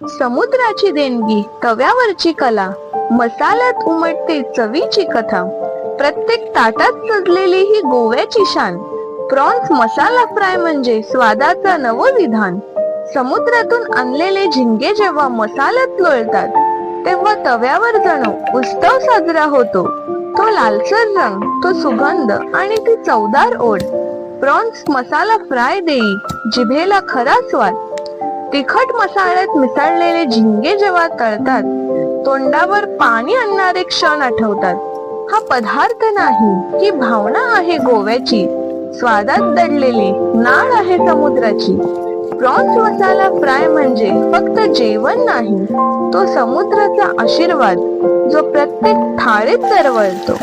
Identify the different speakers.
Speaker 1: समुद्राची देणगी, तव्यावरची कला, मसाल्यात उमटते चवीची कथा. प्रत्येक ताटात सजलेली ही गोव्याची शान. प्रॉन्स मसाला फ्राय म्हणजे स्वादाचा नवविधान. समुद्रातून आणलेले झिंगे जेव्हा मसाल्यात लोळतात, तेव्हा तव्यावर जणू उत्सव साजरा होतो. तो लालसर रंग, तो सुगंध आणि ती चवदार ओढ. प्रॉन्स मसाला फ्राय देई जिभेला खरा स्वाद. तिखट मसाल्यात मिसळलेले झिंगे जेव्हा तळतात, तोंडावर पाणी आणणारे क्षण आठवतात. हा पदार्थ नाही, ही भावना आहे गोव्याची. स्वादात दडलेली नाळ आहे समुद्राची. प्रॉन्स मसाला फ्राय म्हणजे फक्त जेवण नाही, तो समुद्राचा आशीर्वाद जो प्रत्येक थाळीत दरवळतो.